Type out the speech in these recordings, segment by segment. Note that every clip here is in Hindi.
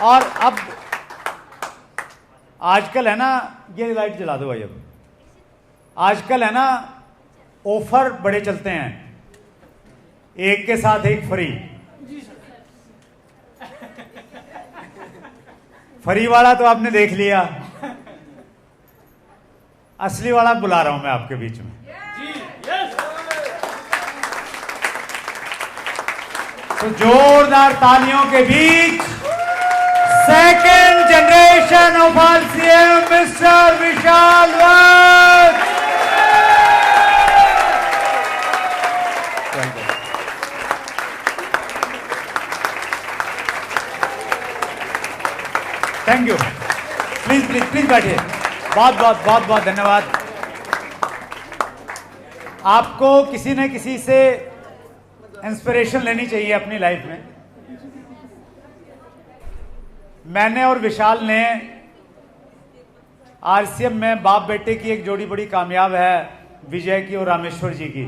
और अब आजकल है ना, ये लाइट जला दो भाई। अब आजकल है ना, ऑफर बड़े चलते हैं, एक के साथ एक फ्री। फ्री वाला तो आपने देख लिया, असली वाला बुला रहा हूं मैं आपके बीच में। तो जोरदार तालियों के बीच second generation of RCM mister Vishal Vats. Thank you. Please please please बैठिए। बहुत बहुत बहुत बहुत धन्यवाद। आपको किसी न किसी से इंस्पिरेशन लेनी चाहिए अपनी लाइफ में। मैंने और विशाल ने आरसीएम में बाप बेटे की एक जोड़ी बड़ी कामयाब है, विजय की और रामेश्वर जी की।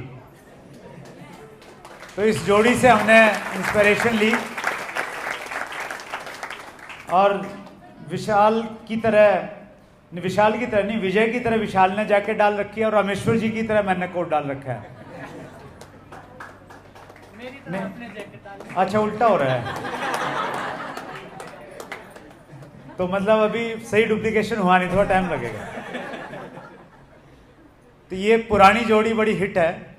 तो इस जोड़ी से हमने इंस्पिरेशन ली और विशाल की तरह नहीं, विजय की तरह विशाल ने जैकेट डाल रखी है और रामेश्वर जी की तरह मैंने कोट डाल रखा है। मेरी तरह अपने जैकेट डाल। अच्छा, उल्टा हो रहा है। तो मतलब अभी सही डुप्लीकेशन हुआ नहीं, थोड़ा टाइम लगेगा। तो ये पुरानी जोड़ी बड़ी हिट है।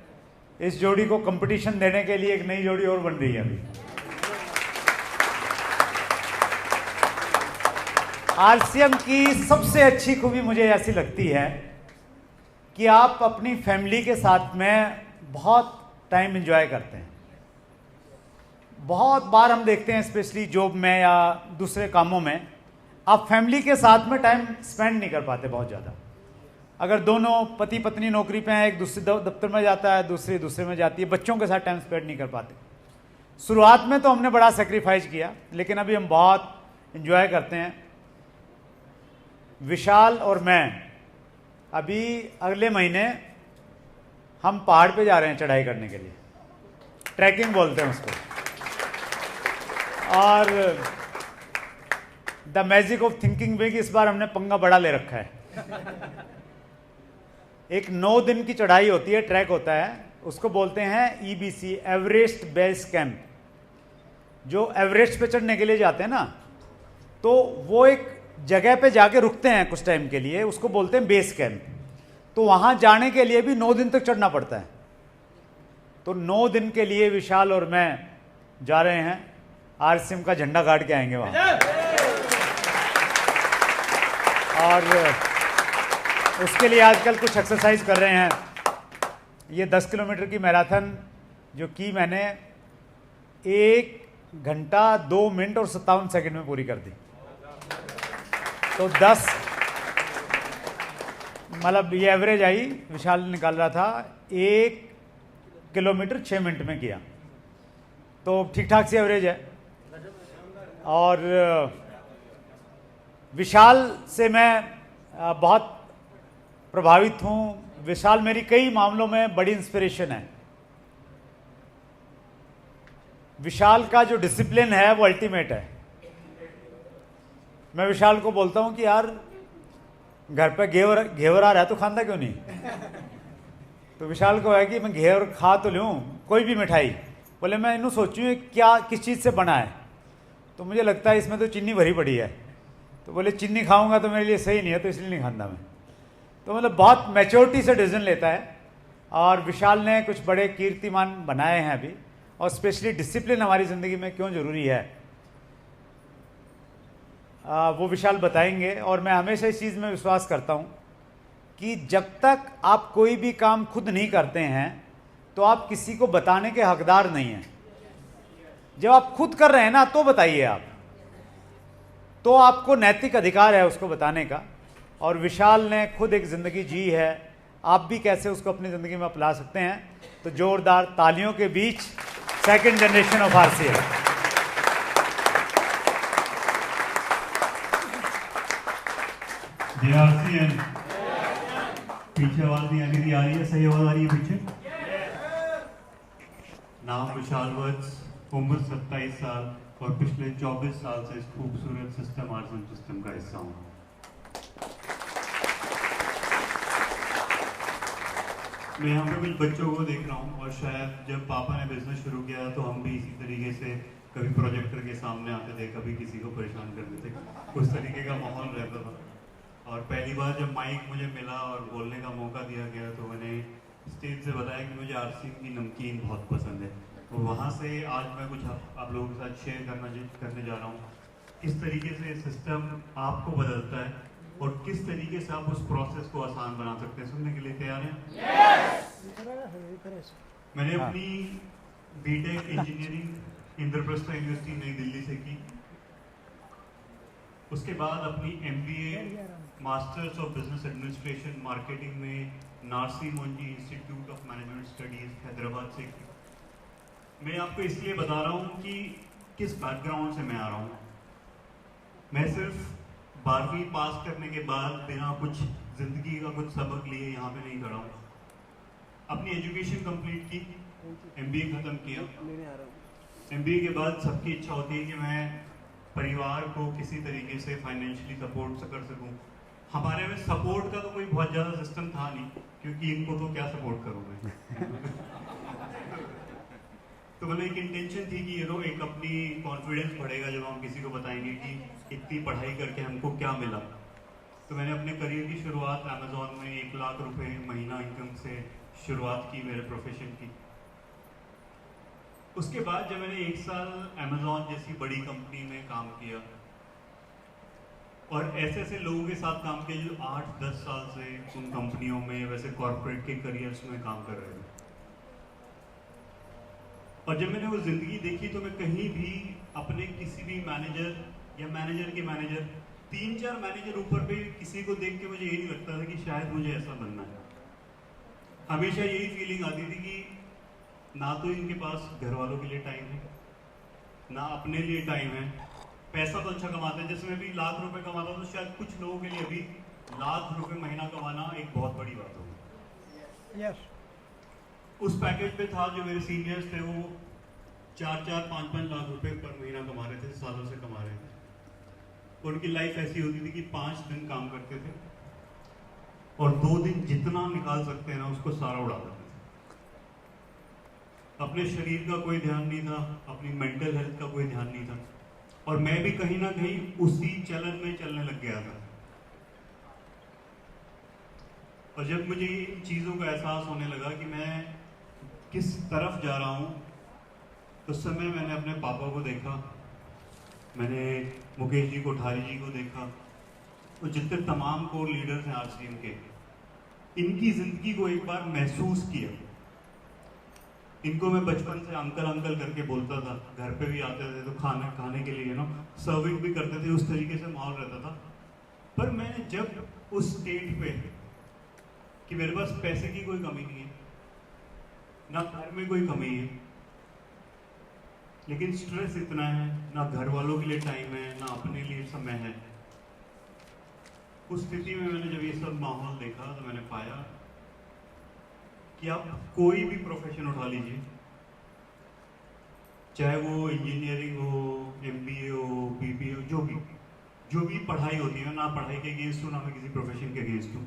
इस जोड़ी को कंपटीशन देने के लिए एक नई जोड़ी और बन रही है अभी। आरसीएम की सबसे अच्छी खूबी मुझे ऐसी लगती है कि आप अपनी फैमिली के साथ में बहुत टाइम एंजॉय करते हैं। बहुत बार हम देखते हैं, स्पेशली जॉब में या दूसरे कामों में, आप फैमिली के साथ में टाइम स्पेंड नहीं कर पाते बहुत ज़्यादा। अगर दोनों पति पत्नी नौकरी पे हैं, एक दूसरे दफ्तर में जाता है, दूसरे में जाती है, बच्चों के साथ टाइम स्पेंड नहीं कर पाते। शुरुआत में तो हमने बड़ा सेक्रीफाइस किया, लेकिन अभी हम बहुत एंजॉय करते हैं। विशाल और मैं अभी अगले महीने हम पहाड़ पे जा रहे हैं चढ़ाई करने के लिए। ट्रैकिंग बोलते हैं उसको। और the magic of thinking big, इस बार हमने पंगा बड़ा ले रखा है। एक 9 दिन की चढ़ाई होती है, ट्रैक होता है, उसको बोलते हैं ईबीसी, एवरेस्ट बेस कैंप। जो एवरेस्ट पे चढ़ने के लिए जाते हैं ना, तो वो एक जगह पे जाके रुकते हैं कुछ टाइम के लिए, उसको बोलते हैं बेस कैंप। तो वहां जाने के लिए भी 9 दिन तक चढ़ना पड़ता है। तो 9 दिन के लिए विशाल और मैं जा रहे हैं, आरसीएम का झंडा गाड़ के आएंगे वहां। और उसके लिए आजकल कुछ एक्सरसाइज कर रहे हैं। ये 10 किलोमीटर की मैराथन जो की मैंने 1 घंटा 2 मिनट और 57 सेकंड में पूरी कर दी। तो 10 मतलब ये एवरेज आई, विशाल निकाल रहा था, 1 किलोमीटर 6 मिनट में किया। तो ठीक ठाक सी एवरेज है। और विशाल से मैं बहुत प्रभावित हूँ। विशाल मेरी कई मामलों में बड़ी इंस्पिरेशन है। विशाल का जो डिसिप्लिन है वो अल्टीमेट है। मैं विशाल को बोलता हूँ कि यार घर पे घेवर आ रहा है तो खांदा क्यों नहीं। तो विशाल को है कि मैं घेवर खा तो लूँ, कोई भी मिठाई। बोले मैं इन्हों सोचूँ क्या किस चीज़ से बना है, तो मुझे लगता है इसमें तो चीनी भरी पड़ी है। तो बोले चीनी खाऊंगा तो मेरे लिए सही नहीं है, तो इसलिए नहीं खाता मैं। तो मतलब बहुत मैच्योरिटी से डिसीजन लेता है। और विशाल ने कुछ बड़े कीर्तिमान बनाए हैं अभी। और स्पेशली डिसिप्लिन हमारी ज़िंदगी में क्यों ज़रूरी है वो विशाल बताएंगे। और मैं हमेशा इस चीज़ में विश्वास करता हूँ कि जब तक आप कोई भी काम खुद नहीं करते हैं तो आप किसी को बताने के हकदार नहीं हैं। जब आप खुद कर रहे हैं ना, तो बताइए आप, तो आपको नैतिक अधिकार है उसको बताने का। और विशाल ने खुद एक ज़िंदगी जी है, आप भी कैसे उसको अपनी ज़िंदगी में अपना सकते हैं। तो जोरदार तालियों के बीच सेकंड जनरेशन ऑफ आरसीएम। पीछे आवाज नहीं आनी आ रही है, सही आवाज आ रही है पीछे। नाम विशाल वत्स, उम्र 27 साल, और पिछले 24 साल से इस खूबसूरत सिस्टम आरसीएम सिस्टम का हिस्सा हूँ। मैं यहाँ पे कुछ बच्चों को देख रहा हूँ और शायद जब पापा ने बिजनेस शुरू किया तो हम भी इसी तरीके से कभी प्रोजेक्टर के सामने आते थे, कभी किसी को परेशान करते थे, उस तरीके का माहौल रहता था। और पहली बार जब माइक मुझे मिला और बोलने का मौका दिया गया तो मैंने स्टेज से बताया कि मुझे आरसीएम की नमकीन बहुत पसंद है। तो वहाँ से आज मैं कुछ आप लोगों के साथ शेयर करने जा रहा हूँ। किस तरीके से सिस्टम आपको बदलता है और किस तरीके से आप उस प्रोसेस को आसान बना सकते हैं। सुनने के लिए तैयार हैं? yes! मैंने अपनी बीटेक इंजीनियरिंग इंद्रप्रस्थ यूनिवर्सिटी नई दिल्ली से की। उसके बाद अपनी MBA masters of business administration marketing में Narsee Monjee institute of management studies Hyderabad से की। मैं आपको इसलिए बता रहा हूँ कि किस बैकग्राउंड से मैं आ रहा हूँ। मैं सिर्फ 12वीं पास करने के बाद बिना कुछ जिंदगी का कुछ सबक लिए यहाँ पे नहीं खड़ा हूँ। अपनी एजुकेशन कंप्लीट की, एमबीए खत्म किया। एमबीए के बाद सबकी इच्छा होती है कि मैं परिवार को किसी तरीके से फाइनेंशियली सपोर्ट कर सकूं। हमारे में सपोर्ट का तो कोई बहुत ज़्यादा सिस्टम था नहीं, क्योंकि इनको तो क्या सपोर्ट करूं मैं। तो मतलब एक इंटेंशन थी कि एक अपनी कॉन्फिडेंस बढ़ेगा जब हम किसी को बताएंगे कि इतनी पढ़ाई करके हमको क्या मिला। तो मैंने अपने करियर की शुरुआत अमेजोन में 1 लाख रुपए महीना इनकम से शुरुआत की मेरे प्रोफेशन की। उसके बाद जब मैंने 1 साल अमेजोन जैसी बड़ी कंपनी में काम किया और ऐसे ऐसे लोगों के साथ काम किया जो 8-10 साल से उन कंपनियों में वैसे कॉर्पोरेट के करियर्स में काम कर रहे थे, और जब मैंने वो जिंदगी देखी तो मैं कहीं भी अपने किसी भी मैनेजर या मैनेजर के मैनेजर 3-4 मैनेजर ऊपर पे किसी को देख के मुझे ये नहीं लगता था कि शायद मुझे ऐसा बनना है। हमेशा यही फीलिंग आती थी कि ना तो इनके पास घर वालों के लिए टाइम है, ना अपने लिए टाइम है। पैसा तो अच्छा कमाते हैं, जैसे मैं भी लाख रुपए कमाता हूँ तो शायद कुछ लोगों के लिए अभी लाख रुपए महीना कमाना एक बहुत बड़ी बात होगी। yes. उस पैकेज पे था जो मेरे सीनियर्स थे वो 4-5 लाख रुपए पर महीना कमा रहे थे, सालों से कमा रहे थे। उनकी लाइफ ऐसी होती थी कि 5 दिन काम करते थे और 2 दिन जितना निकाल सकते हैं ना उसको सारा उड़ा देते थे। अपने शरीर का कोई ध्यान नहीं था, अपनी मेंटल हेल्थ का कोई ध्यान नहीं था, और मैं भी कहीं ना कहीं उसी चलन में चलने लग गया था। और जब मुझे इन चीज़ों का एहसास होने लगा कि मैं किस तरफ जा रहा हूँ, तो उस समय मैंने अपने पापा को देखा, मैंने मुकेश जी कोठारी जी को देखा, और जितने तमाम कोर लीडर्स हैं आरसीएम के, इनकी जिंदगी को एक बार महसूस किया। इनको मैं बचपन से अंकल अंकल करके बोलता था, घर पे भी आते थे तो खाने के लिए सर्विंग भी करते थे, उस तरीके से माहौल रहता था। पर मैंने जब उस स्टेट पे कि मेरे पास पैसे की कोई कमी नहीं है, ना घर में कोई कमी है, लेकिन स्ट्रेस इतना है, ना घर वालों के लिए टाइम है, ना अपने लिए समय है, उस स्थिति में मैंने जब ये सब माहौल देखा तो मैंने पाया कि आप कोई भी प्रोफेशन उठा लीजिए, चाहे वो इंजीनियरिंग हो, एमबीए हो, बीबीए हो, जो भी पढ़ाई होती है, ना पढ़ाई के अगेंस्ट हूँ, ना मैं किसी प्रोफेशन के अगेंस्ट हूँ।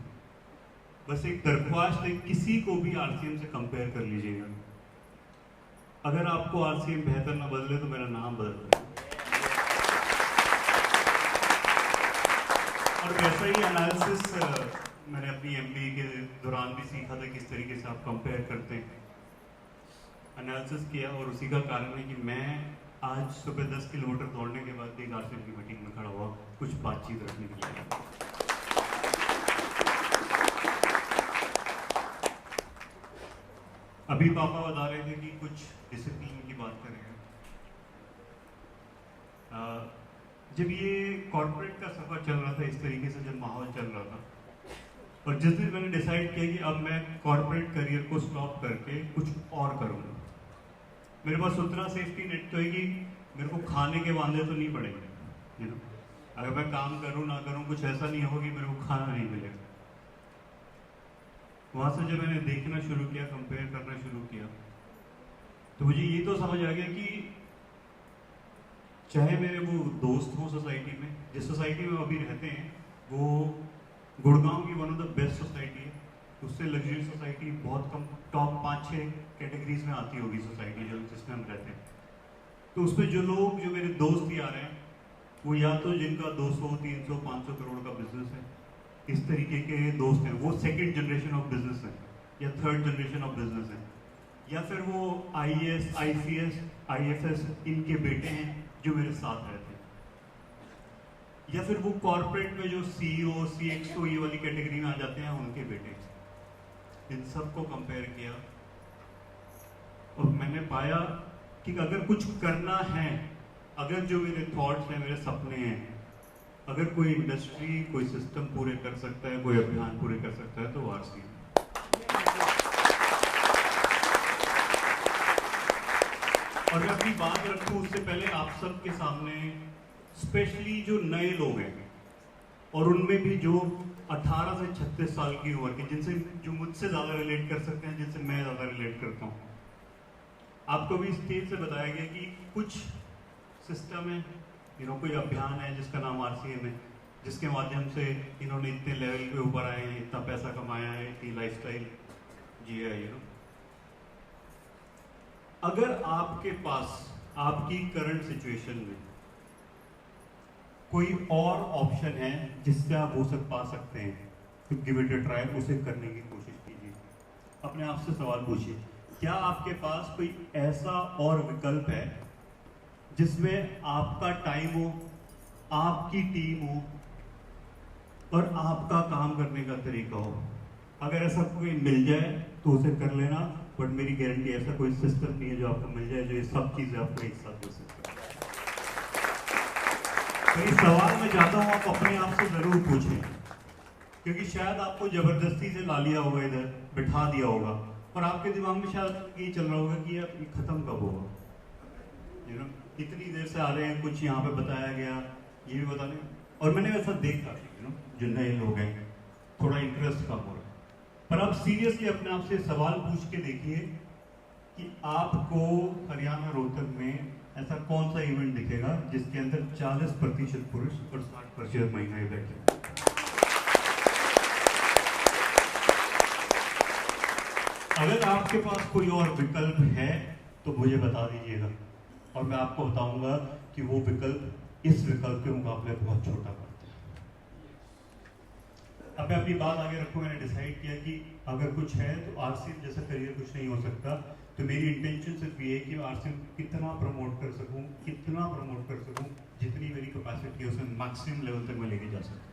बस एक दरख्वास्त है, किसी को भी आरसीएम से कंपेयर कर लीजिएगा। अगर आपको आरसीएम बेहतर ना बदले तो मेरा नाम बदल दें। और वैसा ही एनालिसिस मैंने अपनी एमबीए के दौरान भी सीखा था, किस तरीके से आप कंपेयर करते हैं। एनालिसिस किया और उसी का कारण है कि मैं आज सुबह 10 किलोमीटर दौड़ने के बाद एक आरसीएम की मीटिंग में खड़ा हुआ, कुछ बातचीत रखने के लिए। अभी पापा बता रहे थे कि कुछ डिसिप्लिन की बात करेंगे। जब ये कॉर्पोरेट का सफर चल रहा था, इस तरीके से जब माहौल चल रहा था, और जिस दिन मैंने डिसाइड किया कि अब मैं कॉर्पोरेट करियर को स्टॉप करके कुछ और करूँगा, मेरे पास उतना सेफ्टी नेट तो है कि मेरे को खाने के वांदे तो नहीं पड़ेंगे। अगर मैं काम करूँ ना करूँ, कुछ ऐसा नहीं होगा कि मेरे को खाना नहीं मिलेगा। वहाँ से जब मैंने देखना शुरू किया, कंपेयर करना शुरू किया, तो मुझे ये तो समझ आ गया कि चाहे मेरे वो दोस्त हों सोसाइटी में, जिस सोसाइटी में अभी रहते हैं वो गुड़गांव की one of the best society है, उससे लग्जरी सोसाइटी बहुत कम, टॉप 5-6 कैटेगरीज में आती होगी सोसाइटी जो जिसमें हम रहते हैं। तो उस पर जो लोग, जो मेरे दोस्त ही आ रहे हैं, वो या तो जिनका 200, 300, 500 करोड़ का बिजनेस है, इस तरीके के दोस्त हैं, वो सेकंड जनरेशन ऑफ बिजनेस है या थर्ड जनरेशन ऑफ बिजनेस है, या फिर वो IAS, ICS, IFS इनके बेटे हैं जो मेरे साथ रहते हैं, या फिर वो कॉर्पोरेट में जो CEO, CXO ये वाली कैटेगरी में आ जाते हैं उनके बेटे। इन सबको कंपेयर किया और मैंने पाया कि अगर कुछ करना है, अगर जो मेरे थॉट्स हैं, मेरे सपने हैं, अगर कोई इंडस्ट्री, कोई सिस्टम पूरे कर सकता है, कोई अभियान पूरे कर सकता है, तो वो RC है। और मैं अपनी बात रखूं उससे पहले आप सबके सामने, स्पेशली जो नए लोग हैं और उनमें भी जो 18 से 36 साल की उम्र के, जिनसे जो मुझसे ज़्यादा रिलेट कर सकते हैं, जिनसे मैं ज़्यादा रिलेट करता हूँ, आपको भी स्टेज से बताया गया कि कुछ सिस्टम है, कोई अभियान है जिसका नाम RCM है, जिसके माध्यम से इन्होंने इतने लेवल पे ऊपर आए हैं, इतना पैसा कमाया है, इतनी लाइफस्टाइल जिया है। अगर आपके पास आपकी करंट सिचुएशन में कोई और ऑप्शन है जिससे आप वो सब पा सकते हैं, तो गिव इट अ ट्राई, उसे करने की कोशिश कीजिए। अपने आप से सवाल पूछिए, क्या आपके पास कोई ऐसा और विकल्प है जिसमें आपका टाइम हो, आपकी टीम हो और आपका काम करने का तरीका हो? अगर ऐसा कोई मिल जाए तो उसे कर लेना, बट मेरी गारंटी ऐसा कोई सिस्टम नहीं है जो आपको मिल जाए जो ये सब चीजें आपको एक साथ दे सकता है। तो इस सवाल में चाहता हूं आप अपने आप से जरूर पूछें, क्योंकि शायद आपको जबरदस्ती से ला लिया होगा, इधर बिठा दिया होगा और आपके दिमाग में शायद ये चल रहा होगा कि यार ये खत्म कब होगा, इतनी देर से आ रहे हैं, कुछ यहाँ पे बताया गया, ये भी बताने। और मैंने वैसा देखा जो नए लोग हैं, थोड़ा इंटरेस्ट कम हो रहा है। पर आप सीरियसली अपने आप से सवाल पूछ के देखिए कि आपको हरियाणा रोहतक में ऐसा कौन सा इवेंट दिखेगा जिसके अंदर 40% पुरुष और 60% महिलाएं बैठे। अगर आपके पास कोई और विकल्प है तो मुझे बता दीजिएगा और मैं आपको बताऊंगा कि वो विकल्प इस विकल्प के मुकाबले बहुत छोटा पड़ता है। अब मैं अपनी बात आगे रखूं, मैंने डिसाइड किया कि अगर कुछ है तो RCM जैसा करियर कुछ नहीं हो सकता। तो मेरी इंटेंशन सिर्फ ये है कि मैं RCM कितना प्रमोट कर सकूं, जितनी मेरी कैपेसिटी है उसे मैक्सिमम लेवल तक मैं लेके जा सकूं।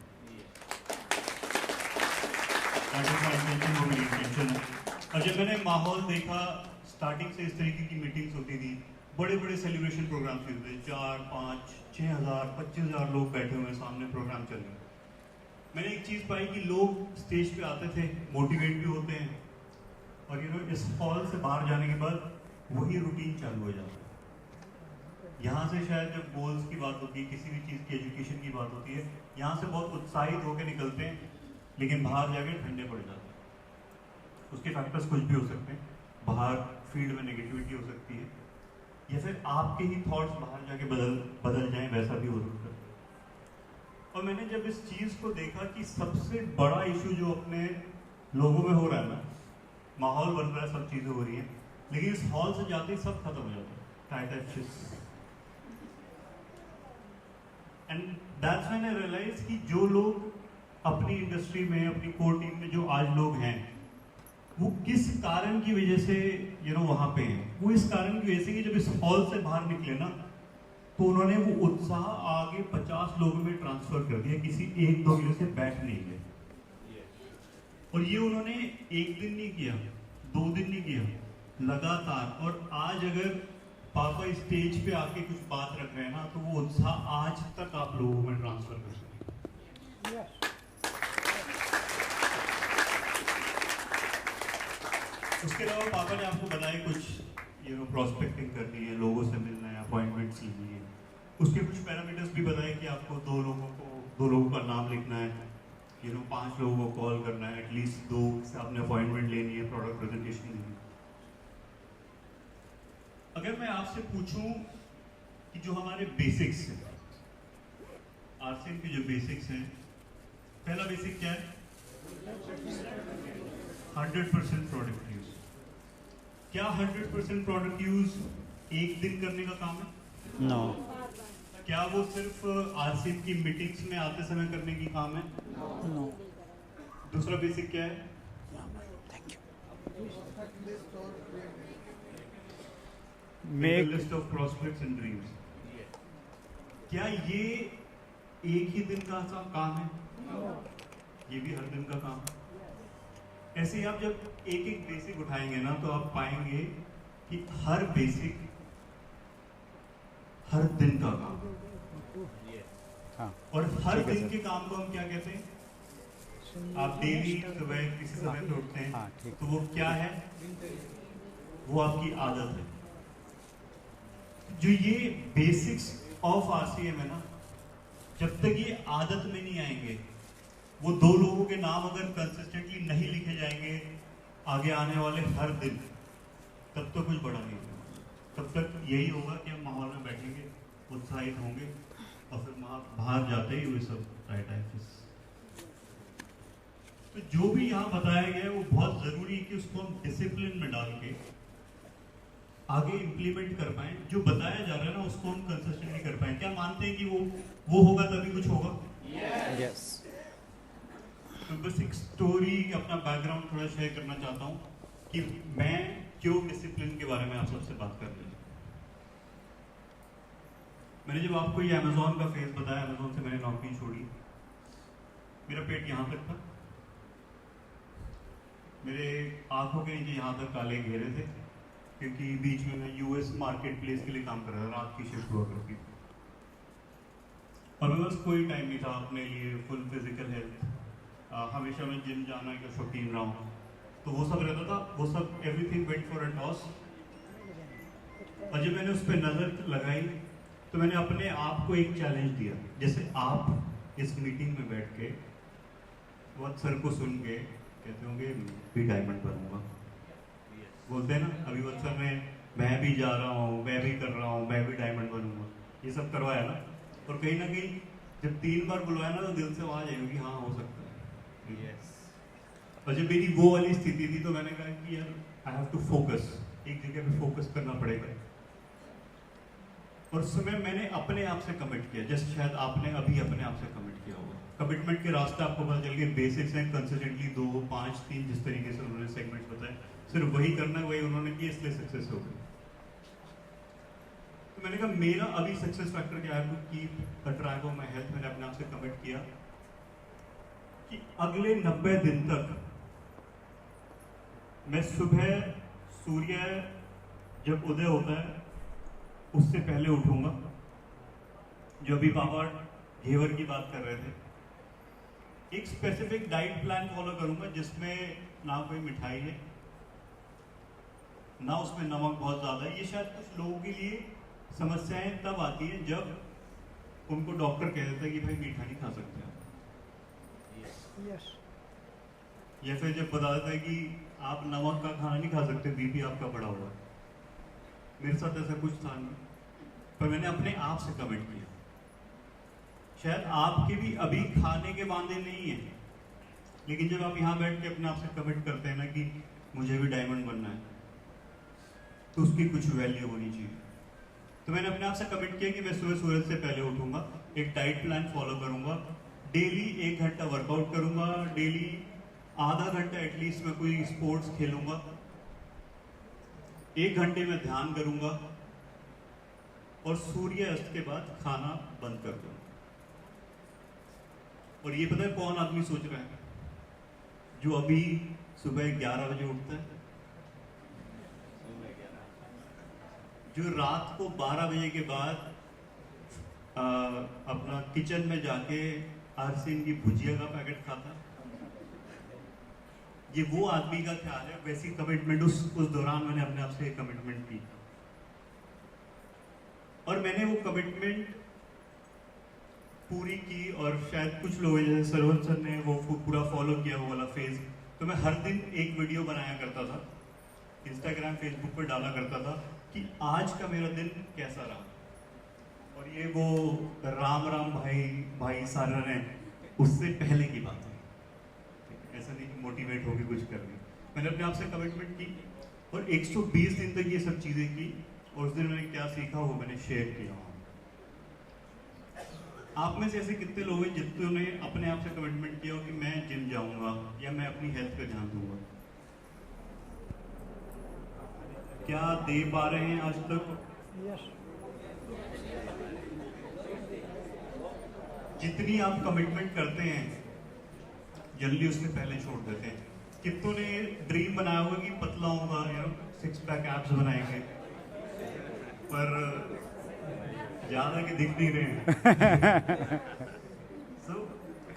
मेरी इंटेंशन है। और जब मैंने माहौल देखा, स्टार्टिंग से इस तरीके की मीटिंग्स होती थी, बड़े बड़े सेलिब्रेशन प्रोग्राम्स होते थे, 4, 5, 6,000, 25,000 लोग बैठे हुए सामने, प्रोग्राम चल रहे हैं। मैंने एक चीज पाई कि लोग स्टेज पे आते थे, मोटिवेट भी होते हैं, और इस हॉल से बाहर जाने के बाद वही रूटीन चालू हो जाता है। यहाँ से शायद जब गोल्स की बात होती है, किसी भी चीज़ की एजुकेशन की बात होती है, यहाँ से बहुत उत्साहित होकर निकलते हैं, लेकिन बाहर जाके ठंडे पड़ जाते हैं। उसके फैक्टर्स कुछ भी हो सकते हैं, बाहर फील्ड में नेगेटिविटी हो सकती है, या फिर आपके ही थॉट्स बाहर जाके बदल जाएं, वैसा भी हो सकता है। और मैंने जब इस चीज को देखा कि सबसे बड़ा इशू जो अपने लोगों में हो रहा है ना, माहौल बन रहा है, सब चीजें हो रही हैं, लेकिन इस हॉल से जाते ही सब खत्म हो जाता है। And that's when I realize कि जो लोग अपनी इंडस्ट्री में, अपनी कोर टीम में जो आज लोग हैं, वो किस कारण की वजह से वहां पे हैं। वो इस कारण की वजह से कि जब इस हॉल से बाहर निकले ना, तो उन्होंने वो उत्साह आगे 50 लोगों में ट्रांसफर कर दिया, किसी 1-2 वजह से बैठ नहीं गए। और ये उन्होंने एक दिन नहीं किया, 2 दिन नहीं किया, लगातार। और आज अगर पापा स्टेज पे आके कुछ बात रख रहे हैं ना, तो वो उत्साह आज तक आप लोगों में ट्रांसफर कर सकते हैं। उसके अलावा पापा ने आपको बताया कुछ प्रोस्पेक्टिंग करनी है, लोगों से मिलना है, अपॉइंटमेंट्स लेनी है। उसके कुछ पैरामीटर्स भी बताए कि आपको 2 लोगों का नाम लिखना है, 5 लोगों को कॉल करना है, एटलीस्ट 2 से आपने अपॉइंटमेंट लेनी है, प्रोडक्ट प्रेजेंटेशन देनी है। अगर मैं आपसे पूछूं कि जो हमारे बेसिक्स हैं, आरसीएम के जो बेसिक्स हैं, पहला बेसिक क्या है? 100% प्रोडक्ट यूज। क्या 100% प्रोडक्ट यूज एक दिन करने का काम है? नो। क्या वो सिर्फ आरसीएम की मीटिंग्स में आते समय करने की काम है? नो। दूसरा बेसिक क्या है? Thank you. Make make list of prospects and dreams. क्या ये एक ही दिन का काम है? ये भी हर दिन का काम है। ऐसे ही आप जब एक एक बेसिक उठाएंगे ना, तो आप पाएंगे कि हर बेसिक हर दिन का काम है। हाँ, और हर ठीक है दिन सर। के काम को हम क्या कहते हैं? आप डेली सुबह किसी समय पे उठते हैं, हाँ, ठीक। तो वो क्या है? वो आपकी आदत है। जो ये बेसिक्स ऑफ आरसीएम है ना, जब तक ये आदत में नहीं आएंगे, वो दो लोगों के नाम अगर कंसिस्टेंटली नहीं लिखे जाएंगे आगे आने वाले हर दिन, तब तो कुछ बड़ा नहीं होगा। तब तक यही होगा कि हम माहौल में बैठेंगे, उत्साहित होंगे, और फिर बाहर जाते ही हुए सब राइट आइफिस। तो जो भी यहाँ बताया गया है वो बहुत जरूरी है कि उसको हम डिसिप्लिन में डाल के आगे इंप्लीमेंट कर पाए। जो बताया जा रहा है ना, उसको हम कंसिस्टेंटली कर पाए। क्या मानते हैं कि वो होगा तभी कुछ होगा? यस। तो बस एक स्टोरी, अपना बैकग्राउंड थोड़ा शेयर करना चाहता हूँ कि मैं क्यों डिसिप्लिन के बारे में आप सबसे बात कर रही हूँ। मैंने जब आपको ये अमेजोन का फेस बताया, अमेजोन से मैंने नौकरी छोड़ी, मेरा पेट यहाँ तक था, मेरे आंखों के नीचे यहाँ तक काले घेरे थे, क्योंकि बीच में मैं यूएस मार्केट प्लेस के लिए काम कर रहा था, रात की शिफ्ट हुआ करती थी, और मेरे पास कोई टाइम नहीं था अपने लिए, फुल फिजिकल हेल्थ, हमेशा मैं जिम जाना का शौकीन रहा हूँ, तो वो सब रहता था, वो सब everything went for a toss. और जब मैंने उस पर नज़र लगाई, तो मैंने अपने आप को एक चैलेंज दिया। जैसे आप इस मीटिंग में बैठ के वक्त सर को सुन के कहते होंगे भी डायमंड बनूंगा, बोलते हैं ना, अभी वक्त सर ने मैं भी जा रहा हूँ, मैं भी कर रहा हूँ, मैं भी डायमंड बनूंगा, ये सब करवाया ना। और कहीं ना कहीं जब 3 बार बुलवाया ना, तो दिल से आवाज आई कि हाँ हो सकता है। यस। और जब मेरी वो वाली स्थिति थी, तो मैंने कहा कि यार आई हैव टू फोकस, एक जगह पे फोकस करना पड़ेगा। और उस समय मैंने अपने आप से कमिट किया, जैसे शायद आपने अभी अपने आप से कमिट किया होगा। कमिटमेंट के रास्ते आपको पता चल गए, बेसिक्स हैं, कंसिस्टेंटली 2, 5, 3, जिस तरीके से उन्होंने सेगमेंट्स बताए, सिर्फ वही करना है, वही उन्होंने किया, इसलिए सक्सेस हो गई। तो मैंने कहा मेरा अभी सक्सेस फैक्टर क्या है, to keep a track of my health. मैंने अपने आप से कमिट किया कि अगले 90 दिन तक मैं सुबह सूर्य जब उदय होता है उससे पहले उठूंगा। जो अभी पापा घेवर की बात कर रहे थे, एक स्पेसिफिक डाइट प्लान फॉलो करूंगा, जिसमें ना कोई मिठाई है, ना उसमें नमक बहुत ज्यादा है। ये शायद कुछ लोगों के लिए समस्याएं तब आती हैं जब उनको डॉक्टर कह देता है कि भाई मीठा नहीं खा सकते आप, यस। या फिर जब बता देता है कि आप नमक का खाना नहीं खा सकते, बीपी आपका बढ़ा हुआ है। मेरे साथ ऐसा कुछ था नहीं, पर मैंने अपने आप से कमिट किया। शायद आपके भी अभी खाने के वादे नहीं है, लेकिन जब आप यहाँ बैठ के अपने आप से कमिट करते हैं ना कि मुझे भी डायमंड बनना है, तो उसकी कुछ वैल्यू होनी चाहिए। तो मैंने अपने आप से कमिट किया कि मैं सुबह सूरज से पहले उठूंगा, एक डाइट प्लान फॉलो करूंगा, डेली 1 घंटा वर्कआउट करूंगा, डेली आधा घंटा एटलीस्ट मैं कोई स्पोर्ट्स खेलूंगा, 1 घंटे में ध्यान करूंगा, और सूर्य अस्त के बाद खाना बंद कर दूंगा। और ये पता है कौन आदमी सोच रहा है? जो अभी सुबह 11 बजे उठता है, जो रात को 12 बजे के बाद अपना किचन में जाके आरसीएम की भुजिया का पैकेट खाता है। ये वो आदमी का ख्याल है। वैसी कमिटमेंट उस दौरान मैंने अपने आप से कमिटमेंट की, और मैंने वो कमिटमेंट पूरी की। और शायद कुछ लोग जैसे सरवन सर ने वो पूरा फॉलो किया वो वाला फेज। तो मैं हर दिन एक वीडियो बनाया करता था, इंस्टाग्राम फेसबुक पर डाला करता था कि आज का मेरा दिन कैसा रहा। और ये वो राम राम भाई भाई सारा ने उससे पहले की बात है। ऐसा नहीं कि मोटिवेट होकर कुछ कर ली, मैंने अपने आप से कमिटमेंट की और 120 दिन तक ये सब चीजें की, और उस दिन मैंने क्या सीखा वो मैंने शेयर किया। आप में से ऐसे कितने लोग हैं जितने ने अपने आप से कमिटमेंट किया हो कि मैं जिम जाऊंगा या मैं अपनी हेल्थ पे ध्यान दूंगा? क्या दे पा रहे हैं आज तक? जितनी आप कमिटमेंट करते हैं जल्दी उससे पहले छोड़ देते हैं। कितनों ने ड्रीम बनाया होगा कि पतला होगा, यू नो, 6 पैक एब्स बनाएंगे, पर ज्यादा के दिख नहीं रहे हैं। So,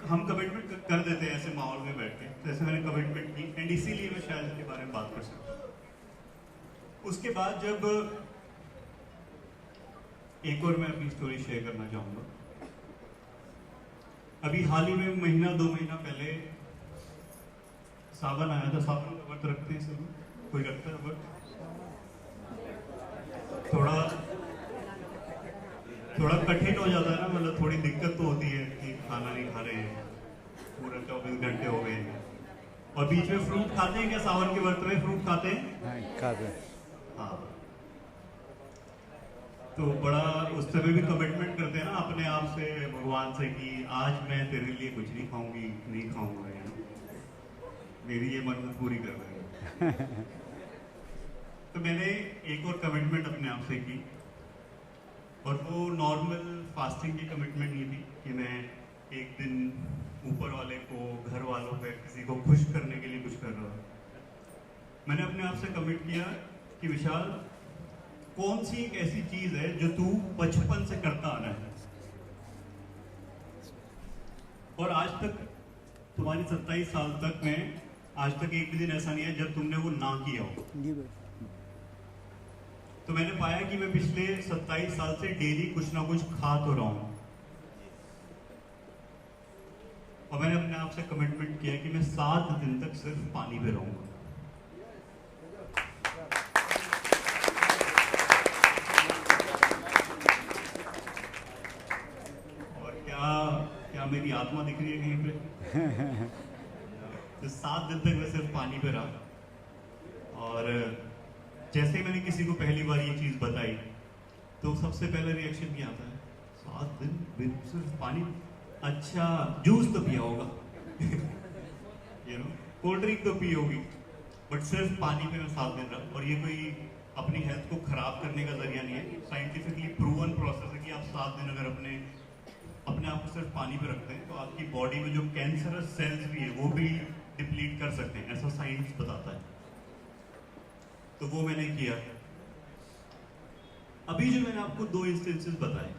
हम कमिटमेंट कर देते हैं ऐसे माहौल में बैठ के। तो ऐसे मैंने कमिटमेंट की एंड इसीलिए मैं शायद इसके बारे में बात कर सकता हूँ। उसके बाद जब एक और मैं अपनी स्टोरी शेयर करना चाहूंगा। अभी हाल ही में महीना 2 महीना पहले सावन आया था। सावन का व्रत रखते हैं सब? कोई रखता है व्रत? थोड़ा कठिन हो जाता है ना, मतलब थोड़ी दिक्कत तो होती है कि खाना नहीं खा रहे हैं, पूरा 24 घंटे हो गए हैं। और बीच में फ्रूट खाते हैं क्या? सावन के व्रत में फ्रूट खाते हैं? खाते हैं। हाँ, तो बड़ा उस समय भी कमिटमेंट करते हैं ना अपने आप से, भगवान से, कि आज मैं तेरे लिए कुछ नहीं खाऊंगी, नहीं खाऊंगा, है ना, मेरी ये मन्नत पूरी कर रहे हैं। तो मैंने एक और कमिटमेंट अपने आप से की, और वो नॉर्मल फास्टिंग की कमिटमेंट नहीं थी कि मैं एक दिन ऊपर वाले को, घर वालों को, किसी को खुश करने के लिए कुछ कर रहा हूँ। मैंने अपने आप से कमिट किया कि विशाल, कौन सी एक ऐसी चीज है जो तू बचपन से करता आ रहा है और आज तक, तुम्हारी 27 साल तक में आज तक एक भी दिन ऐसा नहीं है जब तुमने वो ना किया हो। तो मैंने पाया कि मैं पिछले 27 साल से डेली कुछ ना कुछ खा तो रहा हूं, और मैंने अपने आप से कमिटमेंट किया कि मैं 7 दिन तक सिर्फ पानी पे रहूंगा। और क्या मेरी आत्मा दिख रही है कहीं पे? तो 7 दिन तक मैं सिर्फ पानी पे रहा, और जैसे ही मैंने किसी को पहली बार ये चीज बताई तो सबसे पहले रिएक्शन क्या आता है? 7 दिन सिर्फ पानी? अच्छा, जूस तो पिया होगा, यू नो, कोल्ड ड्रिंक तो पी होगी, बट सिर्फ पानी पे मैं 7 दिन रहा। और ये कोई अपनी हेल्थ को खराब करने का जरिया नहीं है, साइंटिफिकली प्रूवन प्रोसेस है कि आप 7 दिन अगर अपने आप को सिर्फ पानी पे रखते हैं तो आपकी बॉडी में जो कैंसरस सेल्स भी है वो भी डिप्लीट कर सकते हैं, ऐसा साइंस बताता है। तो वो मैंने किया। अभी जो मैंने आपको 2 इंस्टेंसेस बताए,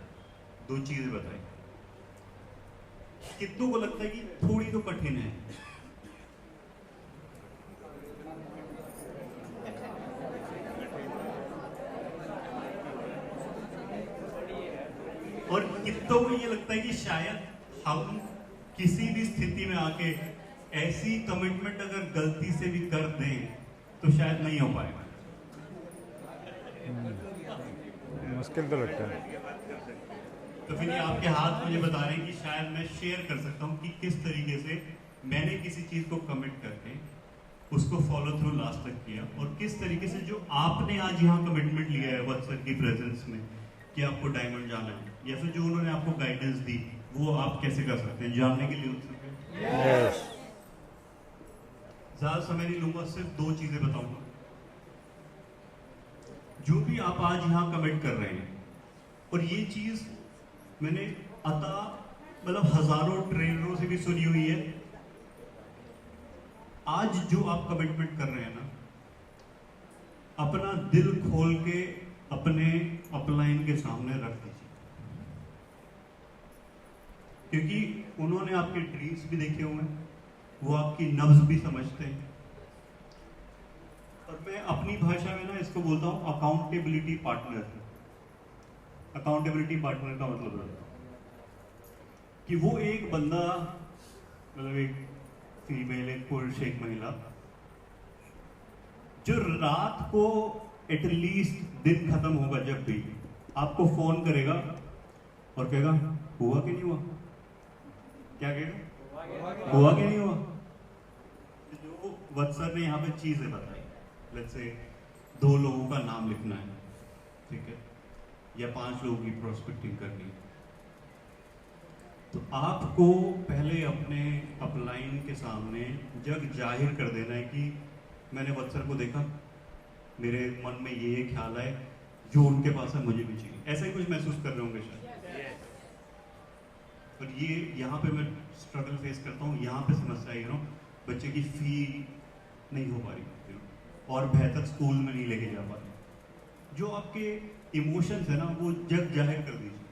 2 चीजें बताई, कितनों को लगता है कि थोड़ी तो कठिन है? और कितनों को ये लगता है कि शायद हम किसी भी स्थिति में आके ऐसी कमिटमेंट अगर गलती से भी कर दें तो शायद नहीं हो पाएगा? मुश्किल तो लगता है। तो फिर ये आपके हाथ मुझे बता रहे हैं कि शायद मैं शेयर कर सकता हूँ कि किस तरीके से मैंने किसी चीज को कमिट करके उसको फॉलो थ्रू लास्ट तक किया, और किस तरीके से जो आपने आज यहाँ कमिटमेंट लिया है वत्सर की प्रेजेंस में कि आपको डायमंड जाना है, या फिर जो उन्होंने आपको गाइडेंस दी, वो आप कैसे कर सकते हैं जानने के लिए उत्सुक है। ज्यादा समय नहीं लूंगा, सिर्फ 2 चीजें बताऊंगा। जो भी आप आज यहाँ कमिट कर रहे हैं, और ये चीज मैंने मतलब हजारों ट्रेनरों से भी सुनी हुई है, आज जो आप कमिटमेंट कर रहे हैं ना, अपना दिल खोल के अपने अपलाइन के सामने रख दीजिए, क्योंकि उन्होंने आपके ड्रीम्स भी देखे हुए हैं, वो आपकी नब्ज भी समझते हैं। और मैं अपनी भाषा में ना इसको बोलता हूं अकाउंटेबिलिटी पार्टनर। अकाउंटेबिलिटी पार्टनर का मतलब है कि वो एक बंदा, मतलब एक फीमेल, एक पुरुष, एक महिला, जो रात को एटलीस्ट दिन खत्म होगा जब भी आपको फोन करेगा और कहेगा हुआ कि नहीं हुआ, क्या कहेगा, हुआ कि नहीं हुआ। जो वत्सर ने यहाँ पे चीजें बताई, लेट्स से 2 लोगों का नाम लिखना है, ठीक है, या 5 लोगों की प्रोस्पेक्टिंग करनी है, तो आपको पहले अपने अपलाइन के सामने जग जाहिर कर देना है कि मैंने वत्सर को देखा, मेरे मन में ये ख्याल है, जो उनके पास है मुझे भी चाहिए, ऐसा ही कुछ महसूस कर रहे होंगे शायद। और ये यहाँ पे मैं स्ट्रगल फेस करता हूँ, यहाँ पे समस्या आई बच्चे की फी नहीं हो पा रही, और बेहतर स्कूल में नहीं लेके जा पा रही। जो आपके इमोशंस है ना, वो जग जाहिर कर दीजिए।